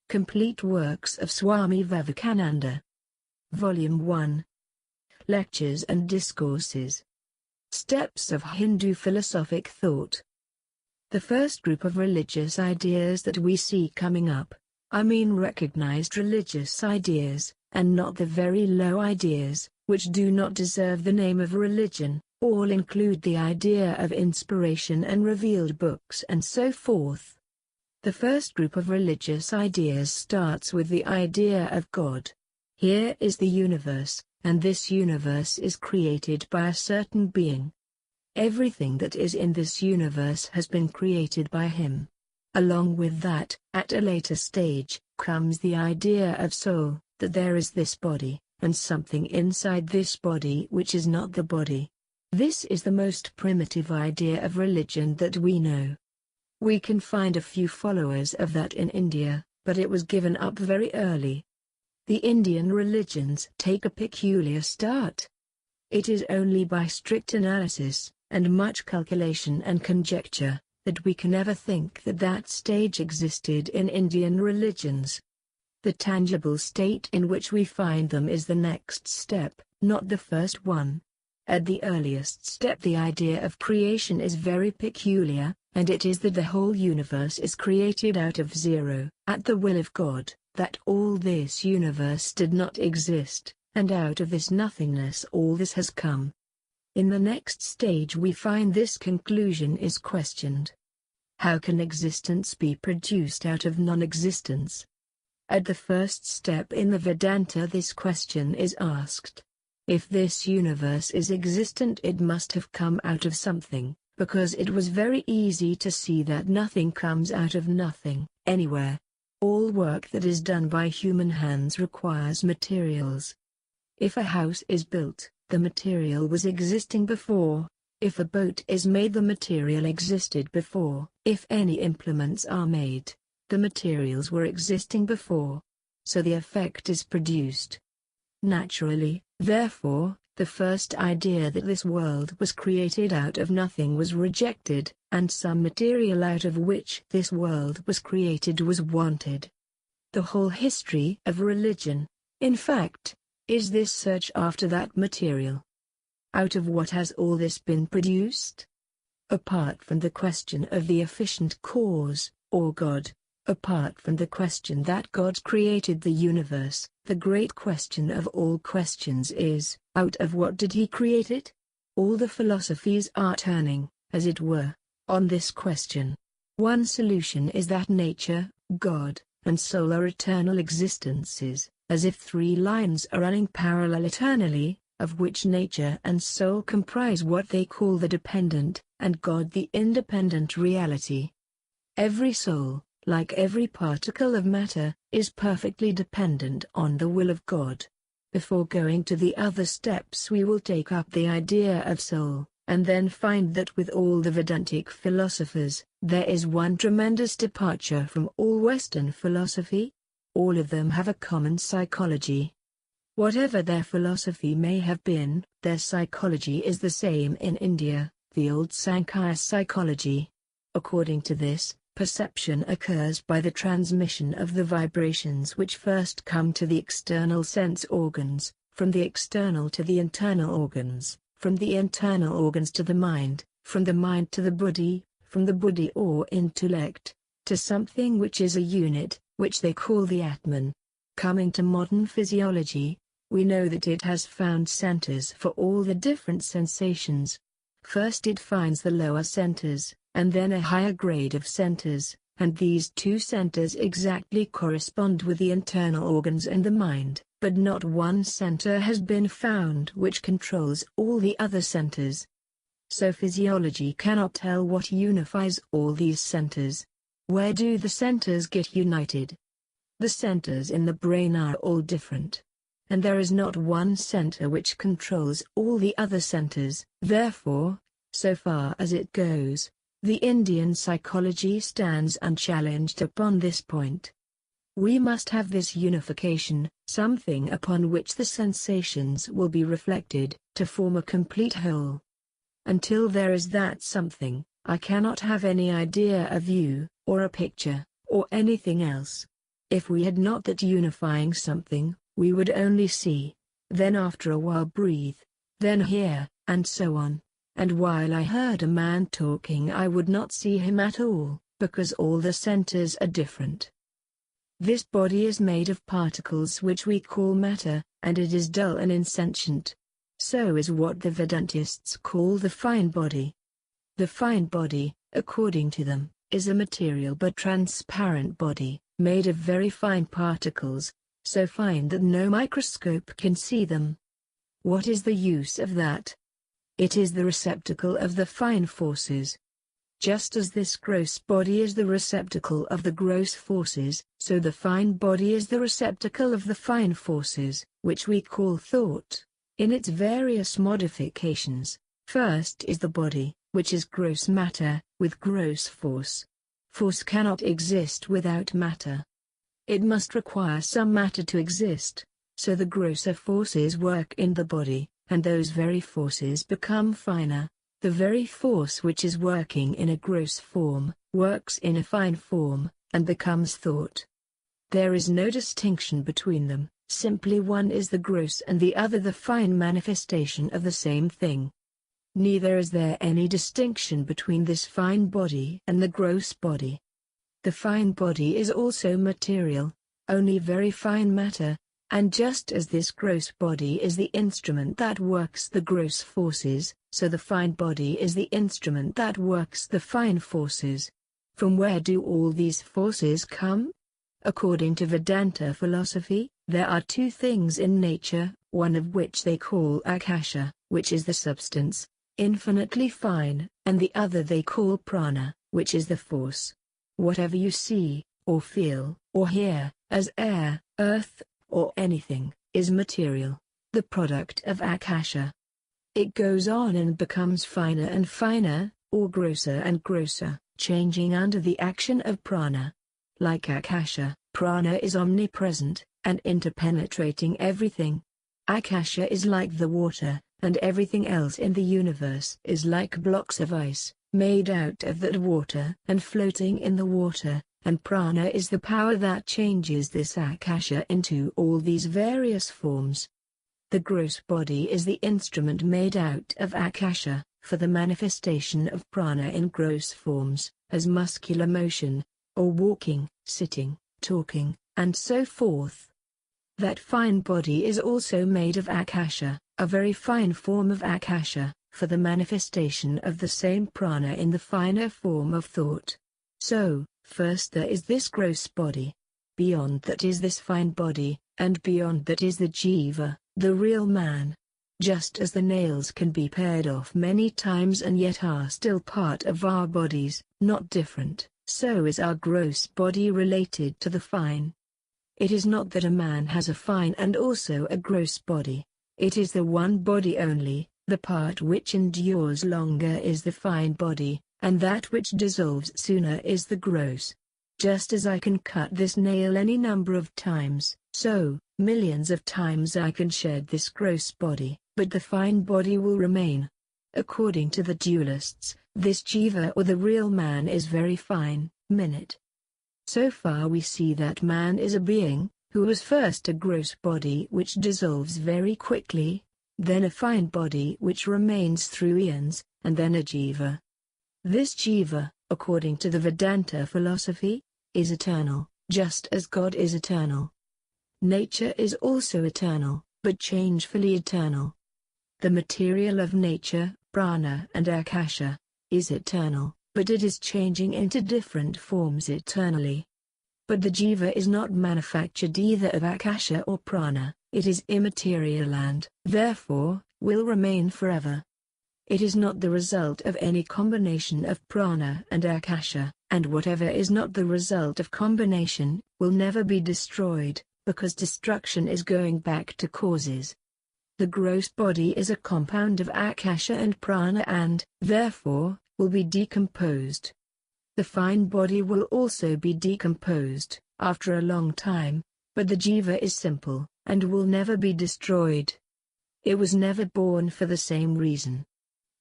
Complete Works of Swami Vivekananda. Volume 1. Lectures and Discourses. Steps of Hindu Philosophic Thought. The first group of religious ideas that we see coming up, I mean recognized religious ideas, and not the very low ideas, which do not deserve the name of religion, all include the idea of inspiration and revealed books and so forth. The first group of religious ideas starts with the idea of God. Here is the universe, and this universe is created by a certain being. Everything that is in this universe has been created by him. Along with that, at a later stage, comes the idea of soul, that there is this body, and something inside this body which is not the body. This is the most primitive idea of religion that we know. We can find a few followers of that in India, but it was given up very early. The Indian religions take a peculiar start. It is only by strict analysis, and much calculation and conjecture, that we can ever think that that stage existed in Indian religions. The tangible state in which we find them is the next step, not the first one. At the earliest step the idea of creation is very peculiar, and it is that the whole universe is created out of zero, at the will of God, that all this universe did not exist, and out of this nothingness all this has come. In the next stage we find this conclusion is questioned. How can existence be produced out of non-existence? At the first step in the Vedanta this question is asked. If this universe is existent it must have come out of something, because it was very easy to see that nothing comes out of nothing, anywhere. All work that is done by human hands requires materials. If a house is built, the material was existing before. If a boat is made the material existed before. If any implements are made, the materials were existing before. So the effect is produced. Naturally, therefore, the first idea that this world was created out of nothing was rejected, and some material out of which this world was created was wanted. The whole history of religion, in fact, is this search after that material. Out of what has all this been produced? Apart from the question of the efficient cause, or God, apart from the question that God created the universe, the great question of all questions is, out of what did he create it? All the philosophies are turning, as it were, on this question. One solution is that nature, God, and soul are eternal existences, as if three lines are running parallel eternally, of which nature and soul comprise what they call the dependent, and God the independent reality. Every soul, like every particle of matter, is perfectly dependent on the will of God. Before going to the other steps we will take up the idea of soul, and then find that with all the Vedantic philosophers, there is one tremendous departure from all Western philosophy. All of them have a common psychology. Whatever their philosophy may have been, their psychology is the same in India, the old Sankhya psychology. According to this, perception occurs by the transmission of the vibrations which first come to the external sense organs, from the external to the internal organs, from the internal organs to the mind, from the mind to the buddhi, from the buddhi or intellect, to something which is a unit, which they call the Atman. Coming to modern physiology, we know that it has found centers for all the different sensations. First it finds the lower centers, and then a higher grade of centers, and these two centers exactly correspond with the internal organs and the mind, but not one center has been found which controls all the other centers. So physiology cannot tell what unifies all these centers. Where do the centers get united? The centers in the brain are all different. And there is not one center which controls all the other centers. Therefore, so far as it goes, the Indian psychology stands unchallenged upon this point. We must have this unification, something upon which the sensations will be reflected, to form a complete whole. Until there is that something, I cannot have any idea of you, or a picture, or anything else. If we had not that unifying something, we would only see, then after a while breathe, then hear, and so on. And while I heard a man talking, I would not see him at all, because all the centers are different. This body is made of particles which we call matter, and it is dull and insentient. So is what the Vedantists call the fine body. The fine body, according to them, is a material but transparent body, made of very fine particles, so fine that no microscope can see them. What is the use of that? It is the receptacle of the fine forces. Just as this gross body is the receptacle of the gross forces, so the fine body is the receptacle of the fine forces, which we call thought, in its various modifications. First is the body, which is gross matter, with gross force. Force cannot exist without matter. It must require some matter to exist, so the grosser forces work in the body, and those very forces become finer. The very force which is working in a gross form, works in a fine form, and becomes thought. There is no distinction between them, simply one is the gross and the other the fine manifestation of the same thing. Neither is there any distinction between this fine body and the gross body. The fine body is also material, only very fine matter, and just as this gross body is the instrument that works the gross forces, so the fine body is the instrument that works the fine forces. From where do all these forces come? According to Vedanta philosophy, there are two things in nature, one of which they call akasha, which is the substance, infinitely fine, and the other they call prana, which is the force. Whatever you see, or feel, or hear, as air, earth, or anything, is material, the product of akasha. It goes on and becomes finer and finer, or grosser and grosser, changing under the action of prana. Like akasha, prana is omnipresent, and interpenetrating everything. Akasha is like the water, and everything else in the universe is like blocks of ice, made out of that water and floating in the water, and prana is the power that changes this akasha into all these various forms. The gross body is the instrument made out of akasha, for the manifestation of prana in gross forms, as muscular motion, or walking, sitting, talking, and so forth. That fine body is also made of akasha, a very fine form of akasha, for the manifestation of the same prana in the finer form of thought. So, first there is this gross body. Beyond that is this fine body, and beyond that is the jiva, the real man. Just as the nails can be pared off many times and yet are still part of our bodies, not different, so is our gross body related to the fine. It is not that a man has a fine and also a gross body. It is the one body only, the part which endures longer is the fine body, and that which dissolves sooner is the gross. Just as I can cut this nail any number of times, so, millions of times I can shed this gross body, but the fine body will remain. According to the dualists, this jiva or the real man is very fine, minute. So far we see that man is a being, who was first a gross body which dissolves very quickly, then a fine body which remains through eons, and then a jiva. This jiva, according to the Vedanta philosophy, is eternal, just as God is eternal. Nature is also eternal, but changefully eternal. The material of nature, prana and akasha, is eternal, but it is changing into different forms eternally. But the jiva is not manufactured either of akasha or prana, it is immaterial and, therefore, will remain forever. It is not the result of any combination of prana and akasha, and whatever is not the result of combination, will never be destroyed, because destruction is going back to causes. The gross body is a compound of akasha and prana and, therefore, will be decomposed. The fine body will also be decomposed, after a long time, but the jiva is simple, and will never be destroyed. It was never born for the same reason.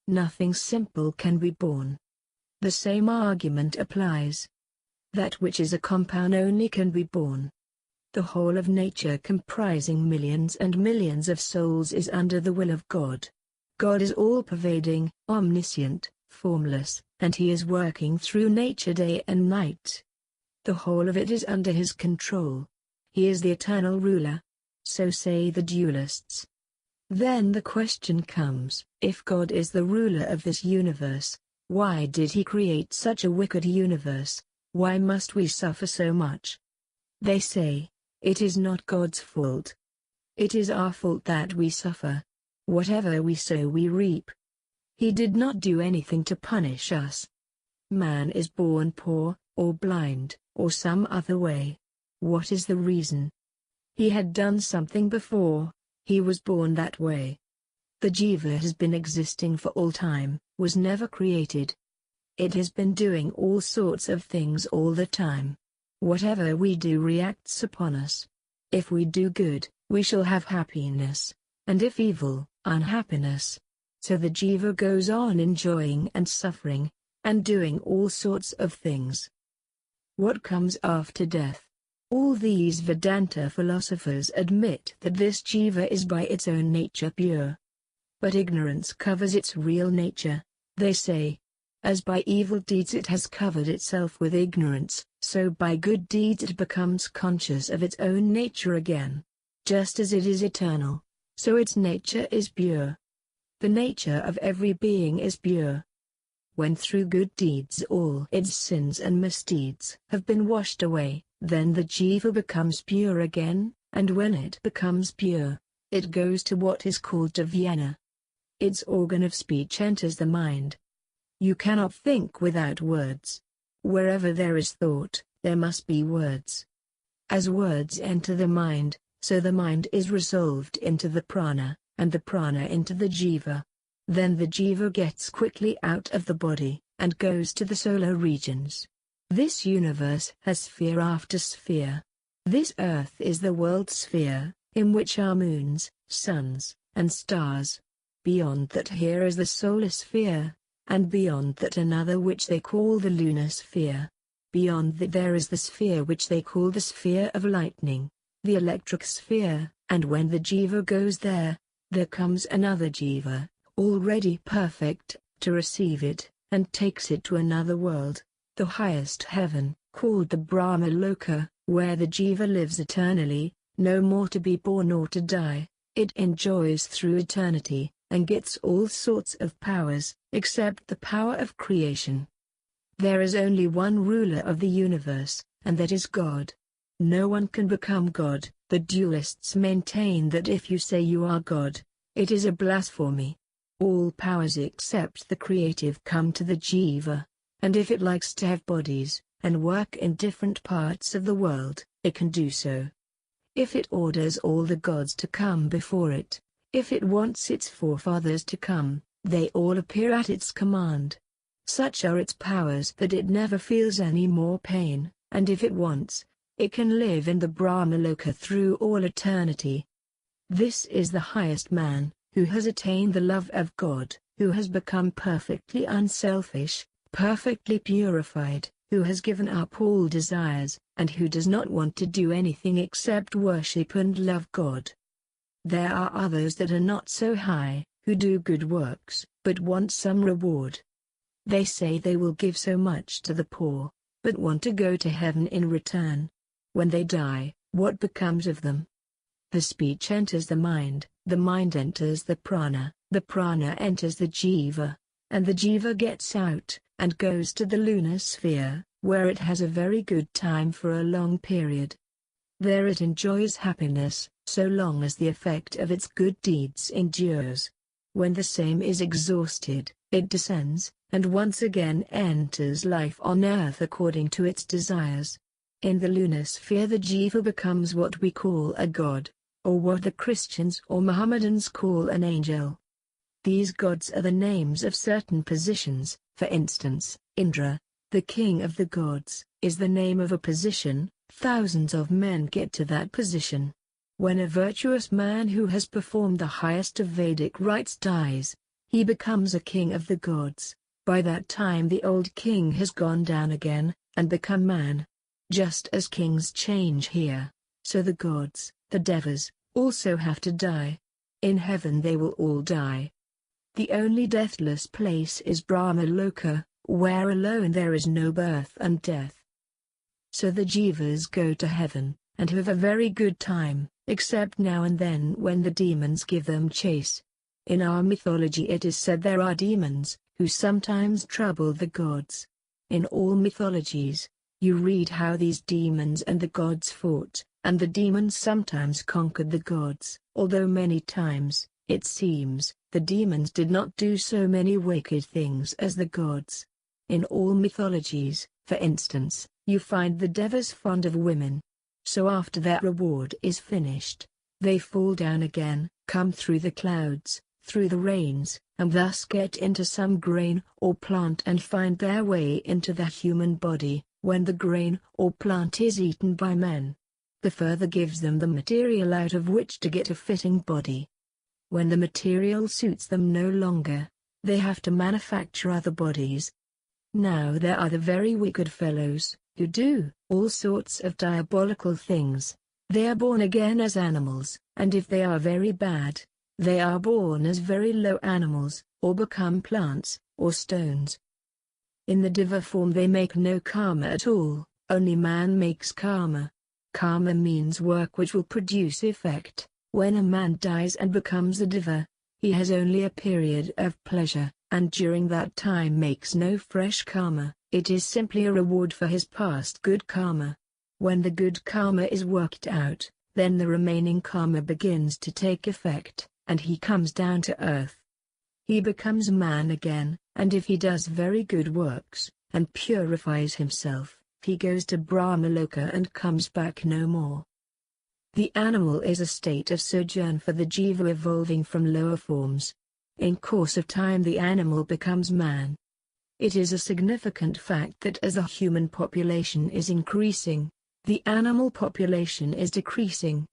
Nothing simple can be born. The same argument applies. That which is a compound only can be born, The whole of nature comprising millions and millions of souls is under the will of God. God is all-pervading, omniscient, formless, and he is working through nature day and night. The whole of it is under his control. He is the eternal ruler. So say the dualists. Then the question comes, if God is the ruler of this universe, why did he create such a wicked universe? Why must we suffer so much? They say, it is not God's fault. It is our fault that we suffer. Whatever we sow we reap. He did not do anything to punish us. Man is born poor, or blind, or some other way. What is the reason? He had done something before. He was born that way. The jiva has been existing for all time, was never created. It has been doing all sorts of things all the time. Whatever we do reacts upon us. If we do good, we shall have happiness, and if evil, unhappiness. So the jiva goes on enjoying and suffering, and doing all sorts of things. What comes after death? All these Vedanta philosophers admit that this jiva is by its own nature pure. But ignorance covers its real nature, they say. As by evil deeds it has covered itself with ignorance, so by good deeds it becomes conscious of its own nature again. Just as it is eternal, so its nature is pure. The nature of every being is pure. When through good deeds all its sins and misdeeds have been washed away, then the jiva becomes pure again, and when it becomes pure, it goes to what is called dhyana. Its organ of speech enters the mind. You cannot think without words. Wherever there is thought, there must be words. As words enter the mind, so the mind is resolved into the prana, and the prana into the jiva. Then the jiva gets quickly out of the body, and goes to the solar regions. This universe has sphere after sphere. This earth is the world sphere, in which are moons, suns, and stars. Beyond that here is the solar sphere, and beyond that another which they call the lunar sphere. Beyond that there is the sphere which they call the sphere of lightning, the electric sphere, and when the jiva goes there, there comes another jiva, already perfect, to receive it, and takes it to another world, the highest heaven, called the Brahma Loka, where the jiva lives eternally, no more to be born or to die. It enjoys through eternity, and gets all sorts of powers, except the power of creation. There is only one ruler of the universe, and that is God. No one can become God. The dualists maintain that if you say you are God, it is a blasphemy. All powers except the creative come to the jiva, and if it likes to have bodies, and work in different parts of the world, it can do so. If it orders all the gods to come before it, if it wants its forefathers to come, they all appear at its command. Such are its powers that it never feels any more pain, and if it wants, it can live in the Brahmaloka through all eternity. This is the highest man, who has attained the love of God, who has become perfectly unselfish, perfectly purified, who has given up all desires, and who does not want to do anything except worship and love God. There are others that are not so high, who do good works, but want some reward. They say they will give so much to the poor, but want to go to heaven in return. When they die, what becomes of them? The speech enters the mind enters the prana enters the jiva, and the jiva gets out, and goes to the lunar sphere, where it has a very good time for a long period. There it enjoys happiness, so long as the effect of its good deeds endures. When the same is exhausted, it descends, and once again enters life on earth according to its desires. In the lunar sphere the jiva becomes what we call a god, or what the Christians or Mohammedans call an angel. These gods are the names of certain positions. For instance, Indra, the king of the gods, is the name of a position. Thousands of men get to that position. When a virtuous man who has performed the highest of Vedic rites dies, he becomes a king of the gods. By that time the old king has gone down again, and become man. Just as kings change here, So the gods, the devas, also have to die. In heaven they will all die. The only deathless place is Brahmaloka, where alone there is no birth and death. So the jivas go to heaven, and have a very good time, except now and then when the demons give them chase. In our mythology it is said there are demons, who sometimes trouble the gods. In all mythologies, you read how these demons and the gods fought, and the demons sometimes conquered the gods, although many times, it seems, the demons did not do so many wicked things as the gods. In all mythologies, for instance, you find the devas fond of women. So after their reward is finished, they fall down again, come through the clouds, through the rains, and thus get into some grain or plant and find their way into the human body. When the grain or plant is eaten by men, the further gives them the material out of which to get a fitting body. When the material suits them no longer, they have to manufacture other bodies. Now there are the very wicked fellows, who do all sorts of diabolical things. They are born again as animals, and if they are very bad, they are born as very low animals, or become plants, or stones. In the diva form they make no karma at all, only man makes karma. Karma means work which will produce effect. When a man dies and becomes a diva, he has only a period of pleasure, and during that time makes no fresh karma. It is simply a reward for his past good karma. When the good karma is worked out, then the remaining karma begins to take effect, and he comes down to earth. He becomes man again, and if he does very good works, and purifies himself, he goes to Brahmaloka and comes back no more. The animal is a state of sojourn for the jiva evolving from lower forms. In course of time the animal becomes man. It is a significant fact that as the human population is increasing, the animal population is decreasing.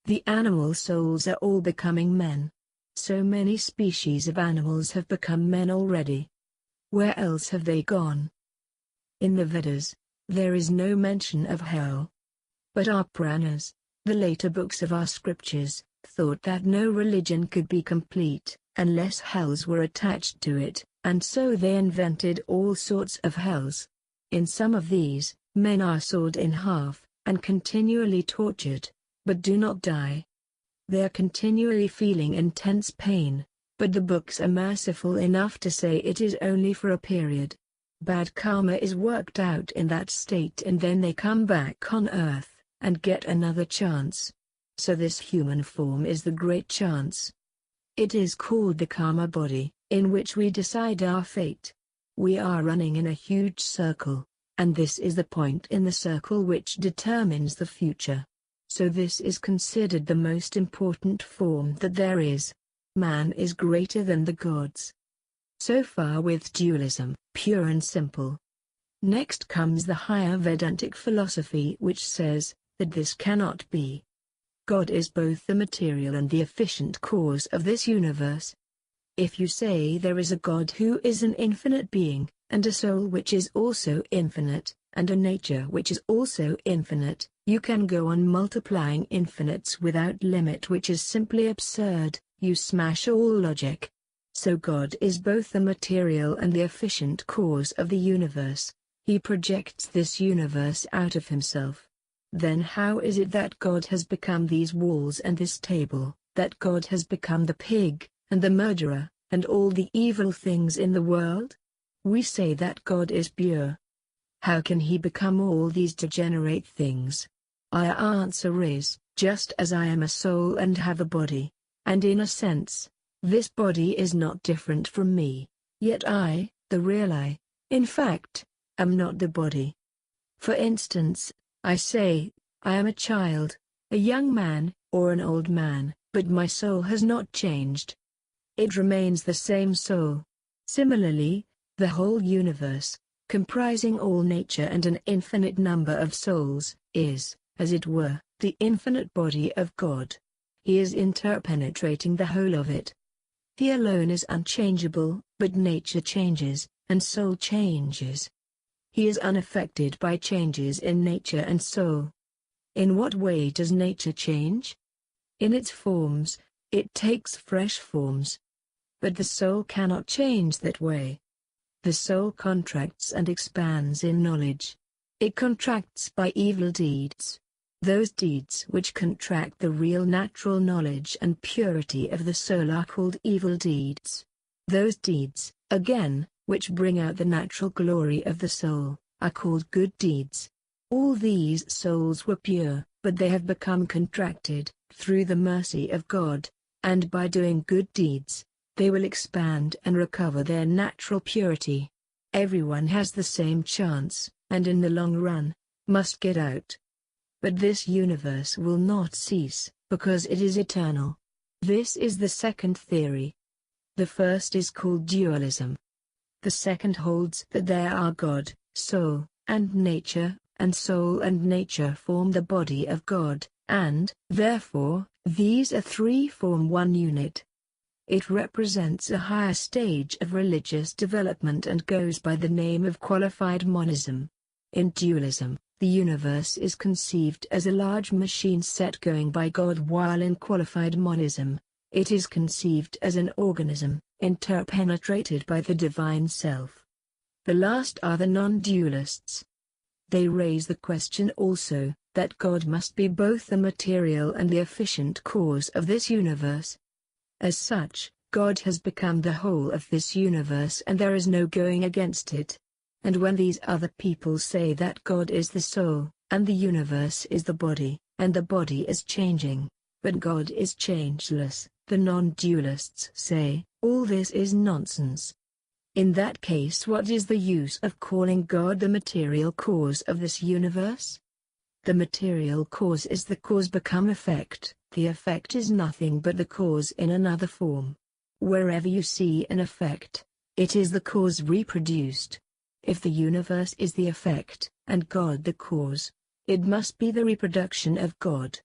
The animal souls are all becoming men. So many species of animals have become men already. Where else have they gone? In the Vedas, there is no mention of hell. But our Puranas, the later books of our scriptures, thought that no religion could be complete unless hells were attached to it, and so they invented all sorts of hells. In some of these, men are sawed in half, and continually tortured, but do not die. They are continually feeling intense pain, but the books are merciful enough to say it is only for a period. Bad karma is worked out in that state and then they come back on earth, and get another chance. So this human form is the great chance. It is called the karma body, in which we decide our fate. We are running in a huge circle, and this is the point in the circle which determines the future. So this is considered the most important form that there is. Man is greater than the gods. So far with dualism, pure and simple. Next comes the higher Vedantic philosophy which says that this cannot be. God is both the material and the efficient cause of this universe. If you say there is a God who is an infinite being, and a soul which is also infinite, and a nature which is also infinite, you can go on multiplying infinites without limit, which is simply absurd. You smash all logic. So God is both the material and the efficient cause of the universe. He projects this universe out of himself. Then how is it that God has become these walls and this table, that God has become the pig, and the murderer, and all the evil things in the world? We say that God is pure. How can he become all these degenerate things? Our answer is, just as I am a soul and have a body, and in a sense, this body is not different from me, yet I, the real I, in fact, am not the body. For instance, I say, I am a child, a young man, or an old man, but my soul has not changed. It remains the same soul. Similarly, the whole universe, comprising all nature and an infinite number of souls, is, as it were, the infinite body of God. He is interpenetrating the whole of it. He alone is unchangeable, but nature changes, and soul changes. He is unaffected by changes in nature and soul. In what way does nature change? In its forms, it takes fresh forms. But the soul cannot change that way. The soul contracts and expands in knowledge. It contracts by evil deeds. Those deeds which contract the real natural knowledge and purity of the soul are called evil deeds. Those deeds, again, which bring out the natural glory of the soul, are called good deeds. All these souls were pure, but they have become contracted, through the mercy of God, and by doing good deeds, they will expand and recover their natural purity. Everyone has the same chance, and in the long run, must get out. But this universe will not cease, because it is eternal. This is the second theory. The first is called dualism. The second holds that there are God, soul, and nature, and soul and nature form the body of God, and, therefore, these three form one unit. It represents a higher stage of religious development and goes by the name of qualified monism. In dualism, the universe is conceived as a large machine set going by God, while in qualified monism, it is conceived as an organism, interpenetrated by the divine self. The last are the non-dualists. They raise the question also, that God must be both the material and the efficient cause of this universe. As such, God has become the whole of this universe and there is no going against it. And when these other people say that God is the soul, and the universe is the body, and the body is changing, but God is changeless, the non-dualists say, all this is nonsense. In that case, what is the use of calling God the material cause of this universe? The material cause is the cause become effect, the effect is nothing but the cause in another form. Wherever you see an effect, it is the cause reproduced. If the universe is the effect, and God the cause, it must be the reproduction of God.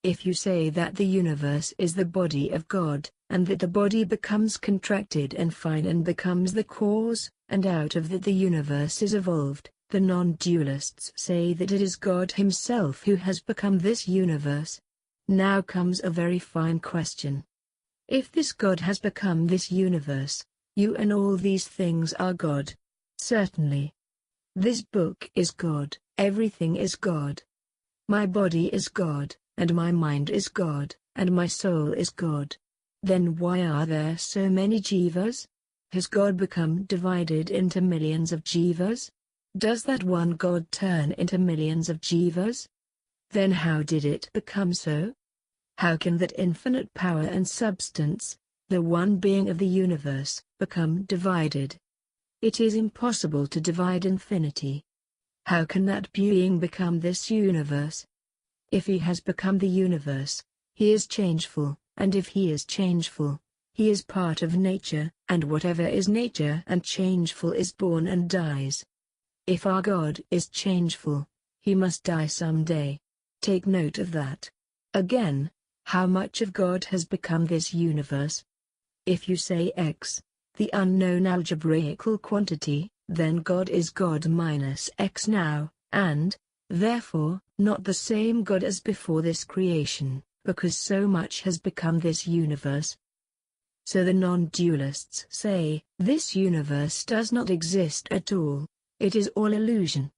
If you say that the universe is the body of God, and that the body becomes contracted and fine and becomes the cause, and out of that the universe is evolved, the non-dualists say that it is God himself who has become this universe. Now comes a very fine question. If this God has become this universe, you and all these things are God. Certainly. This book is God, everything is God. My body is God, and my mind is God, and my soul is God. Then why are there so many jivas? Has God become divided into millions of jivas? Does that one God turn into millions of jivas? Then how did it become so? How can that infinite power and substance, the one being of the universe, become divided? It is impossible to divide infinity. How can that being become this universe? If he has become the universe, he is changeful, and if he is changeful, he is part of nature, and whatever is nature and changeful is born and dies. If our God is changeful, he must die someday. Take note of that. Again, how much of God has become this universe? If you say X, the unknown algebraical quantity, then God is God minus X now, and, therefore, not the same God as before this creation, because so much has become this universe. So the non-dualists say, this universe does not exist at all, it is all illusion.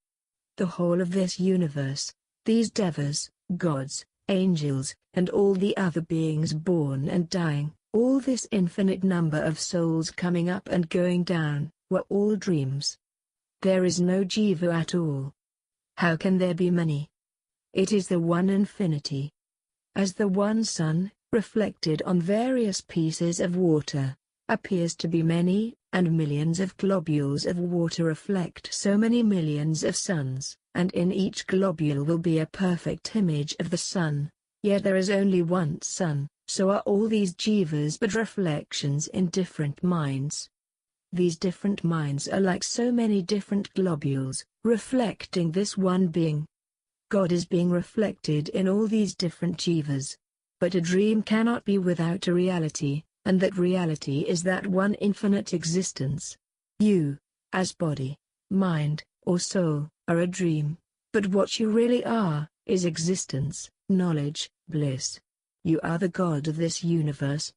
The whole of this universe, these devas, gods, angels, and all the other beings born and dying, all this infinite number of souls coming up and going down, were all dreams. There is no jiva at all. How can there be many? It is the one infinity. As the one sun, reflected on various pieces of water, appears to be many, and millions of globules of water reflect so many millions of suns, and in each globule will be a perfect image of the sun, yet there is only one sun, so are all these jivas but reflections in different minds. These different minds are like so many different globules, reflecting this one being. God is being reflected in all these different jivas. But a dream cannot be without a reality, and that reality is that one infinite existence. You, as body, mind, or soul, are a dream, but what you really are, is existence, knowledge, bliss. You are the God of this universe.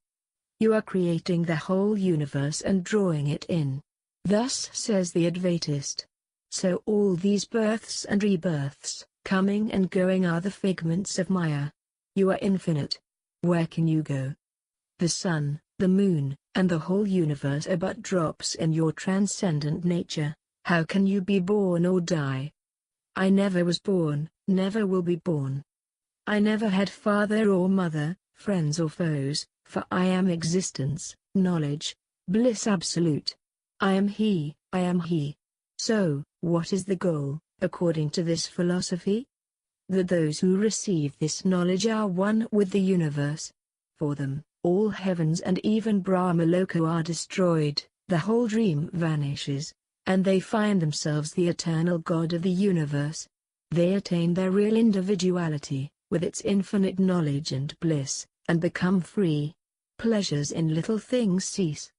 You are creating the whole universe and drawing it in. Thus says the Advaitist. So all these births and rebirths, coming and going, are the figments of Maya. You are infinite. Where can you go? The sun, the moon, and the whole universe are but drops in your transcendent nature. How can you be born or die? I never was born, never will be born. I never had father or mother, friends or foes, for I am existence, knowledge, bliss absolute. I am He, I am He. So, what is the goal, according to this philosophy? That those who receive this knowledge are one with the universe. For them, all heavens and even Brahmaloka are destroyed, the whole dream vanishes, and they find themselves the eternal God of the universe. They attain their real individuality, with its infinite knowledge and bliss, and become free. Pleasures in little things cease.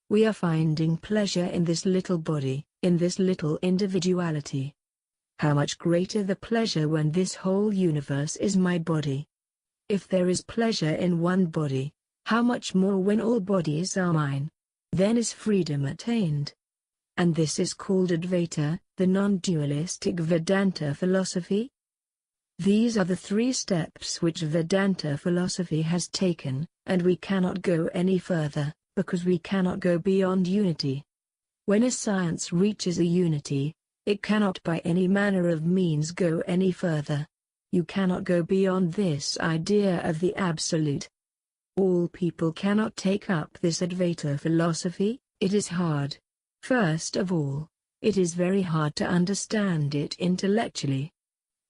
We are finding pleasure in this little body, in this little individuality. How much greater the pleasure when this whole universe is my body. If there is pleasure in one body, how much more when all bodies are mine? Then is freedom attained. And this is called Advaita, the non-dualistic Vedanta philosophy. These are the 3 steps which Vedanta philosophy has taken, and we cannot go any further, because we cannot go beyond unity. When a science reaches a unity, it cannot by any manner of means go any further. You cannot go beyond this idea of the absolute. All people cannot take up this Advaita philosophy. It is hard. First of all, it is very hard to understand it intellectually.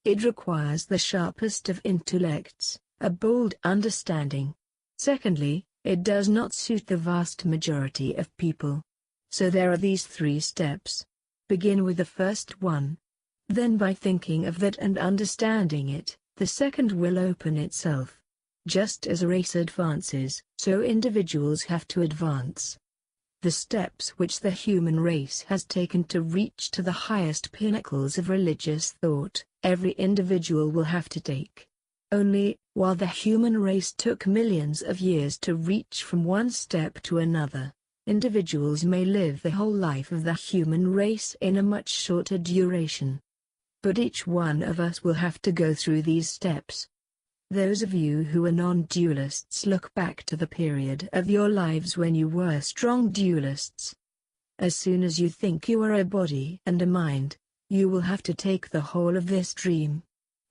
It requires the sharpest of intellects, a bold understanding. Secondly, it does not suit the vast majority of people. So there are these 3 steps. Begin with the first one. Then by thinking of that and understanding it, the second will open itself. Just as a race advances, so individuals have to advance. The steps which the human race has taken to reach to the highest pinnacles of religious thought, every individual will have to take. Only, while the human race took millions of years to reach from one step to another, individuals may live the whole life of the human race in a much shorter duration. But each one of us will have to go through these steps. Those of you who are non-dualists, look back to the period of your lives when you were strong dualists. As soon as you think you are a body and a mind, you will have to take the whole of this dream.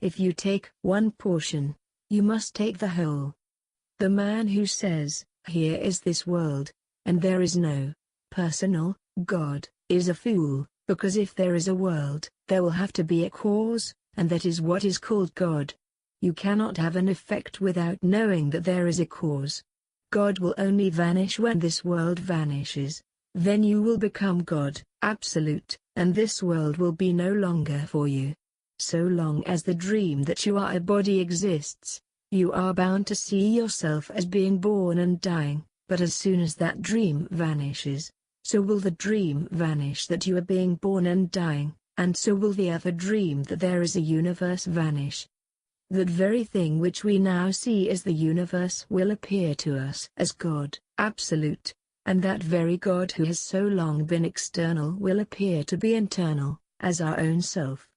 If you take one portion, you must take the whole. The man who says, "Here is this world, and there is no personal God," is a fool, because if there is a world, there will have to be a cause, and that is what is called God. You cannot have an effect without knowing that there is a cause. God will only vanish when this world vanishes. Then you will become God, absolute, and this world will be no longer for you. So long as the dream that you are a body exists, you are bound to see yourself as being born and dying, but as soon as that dream vanishes, so will the dream vanish that you are being born and dying, and so will the other dream that there is a universe vanish. That very thing which we now see as the universe will appear to us as God, absolute, and that very God who has so long been external will appear to be internal, as our own self.